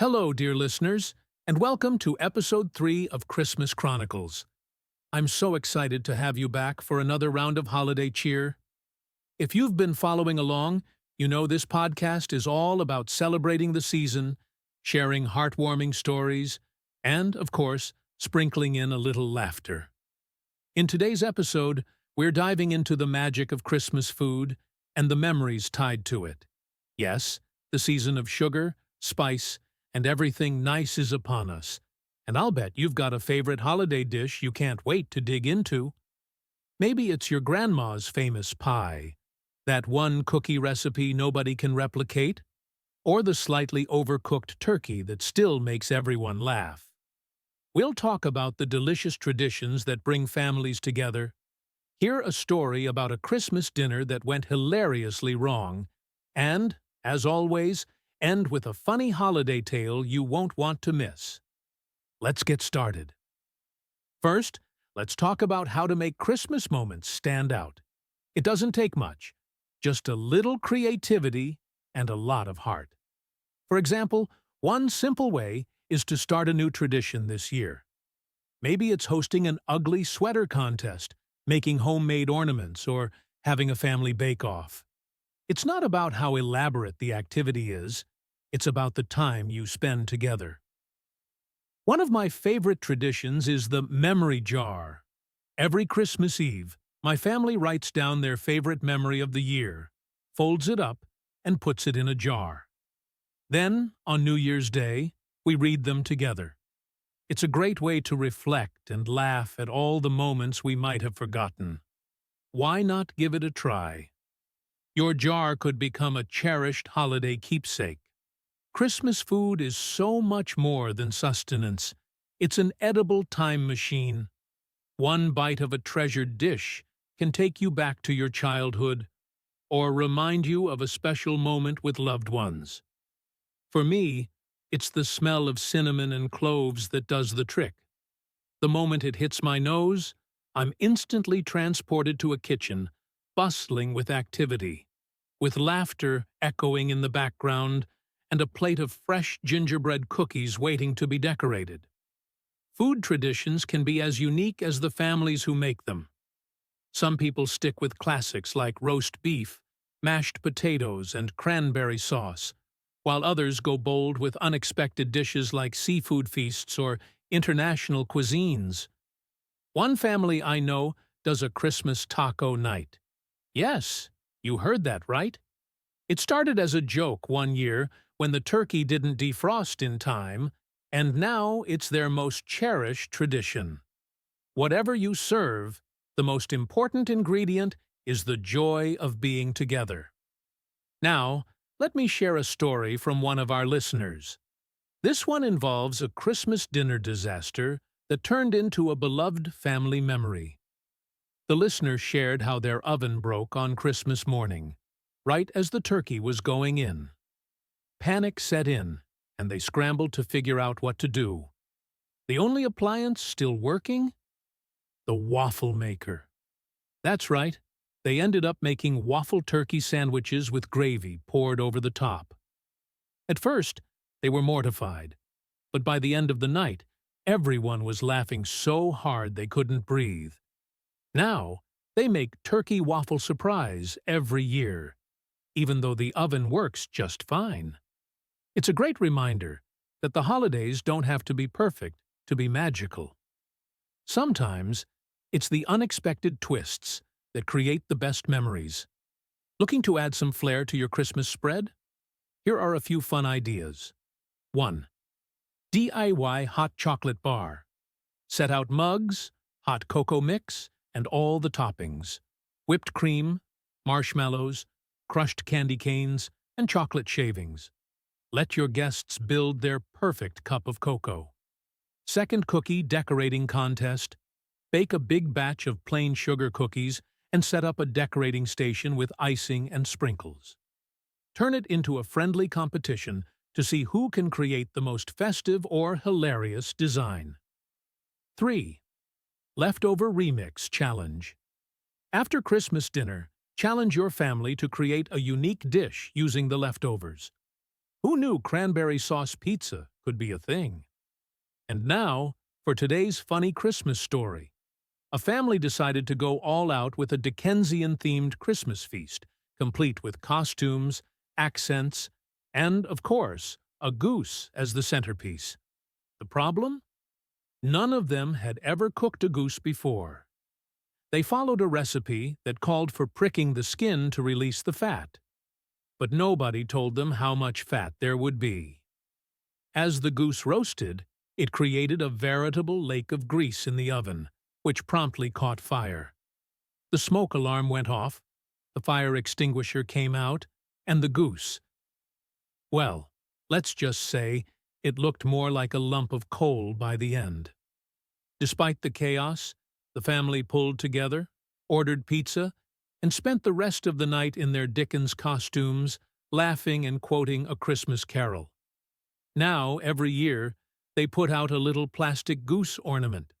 Hello, dear listeners, and welcome to Episode 3 of Christmas Chronicles. I'm so excited to have you back for another round of holiday cheer. If you've been following along, you know this podcast is all about celebrating the season, sharing heartwarming stories, and, of course, sprinkling in a little laughter. In today's episode, we're diving into the magic of Christmas food and the memories tied to it. Yes, the season of sugar, spice, and everything nice is upon us, and I'll bet you've got a favorite holiday dish you can't wait to dig into. Maybe it's your grandma's famous pie, that one cookie recipe nobody can replicate, or the slightly overcooked turkey that still makes everyone laugh. We'll talk about the delicious traditions that bring families together, hear a story about a Christmas dinner that went hilariously wrong, and, as always, end with a funny holiday tale you won't want to miss. Let's get started. First, let's talk about how to make Christmas moments stand out. It doesn't take much, just a little creativity and a lot of heart. For example, one simple way is to start a new tradition this year. Maybe it's hosting an ugly sweater contest, making homemade ornaments, or having a family bake-off. It's not about how elaborate the activity is, it's about the time you spend together. One of my favorite traditions is the memory jar. Every Christmas Eve, my family writes down their favorite memory of the year, folds it up, and puts it in a jar. Then, on New Year's Day, we read them together. It's a great way to reflect and laugh at all the moments we might have forgotten. Why not give it a try? Your jar could become a cherished holiday keepsake. Christmas food is so much more than sustenance. It's an edible time machine. One bite of a treasured dish can take you back to your childhood or remind you of a special moment with loved ones. For me, it's the smell of cinnamon and cloves that does the trick. The moment it hits my nose, I'm instantly transported to a kitchen, bustling with activity, with laughter echoing in the background and a plate of fresh gingerbread cookies waiting to be decorated. Food traditions can be as unique as the families who make them. Some people stick with classics like roast beef, mashed potatoes, and cranberry sauce, while others go bold with unexpected dishes like seafood feasts or international cuisines. One family I know does a Christmas taco night. Yes, you heard that right. It started as a joke one year when the turkey didn't defrost in time, and now it's their most cherished tradition. Whatever you serve, the most important ingredient is the joy of being together. Now, let me share a story from one of our listeners. This one involves a Christmas dinner disaster that turned into a beloved family memory. The listener shared how their oven broke on Christmas morning, right as the turkey was going in. Panic set in, and they scrambled to figure out what to do. The only appliance still working? The waffle maker. That's right, they ended up making waffle turkey sandwiches with gravy poured over the top. At first, they were mortified, but by the end of the night, everyone was laughing so hard they couldn't breathe. Now, they make turkey waffle surprise every year, even though the oven works just fine. It's a great reminder that the holidays don't have to be perfect to be magical. Sometimes, it's the unexpected twists that create the best memories. Looking to add some flair to your Christmas spread? Here are a few fun ideas. 1. DIY hot chocolate bar. Set out mugs, hot cocoa mix, and all the toppings. Whipped cream, marshmallows, crushed candy canes, and chocolate shavings. Let your guests build their perfect cup of cocoa. Second cookie decorating contest. Bake a big batch of plain sugar cookies and set up a decorating station with icing and sprinkles. Turn it into a friendly competition to see who can create the most festive or hilarious design. 3. Leftover Remix Challenge. After Christmas dinner, challenge your family to create a unique dish using the leftovers. Who knew cranberry sauce pizza could be a thing? And now, for today's funny Christmas story. A family decided to go all out with a Dickensian-themed Christmas feast, complete with costumes, accents, and, of course, a goose as the centerpiece. The problem? None of them had ever cooked a goose before. They followed a recipe that called for pricking the skin to release the fat. But nobody told them how much fat there would be. As the goose roasted, it created a veritable lake of grease in the oven, which promptly caught fire. The smoke alarm went off, the fire extinguisher came out, and the goose, well, let's just say it looked more like a lump of coal by the end. Despite the chaos, the family pulled together, ordered pizza, and spent the rest of the night in their Dickens costumes, laughing and quoting A Christmas Carol. Now, every year, they put out a little plastic goose ornament,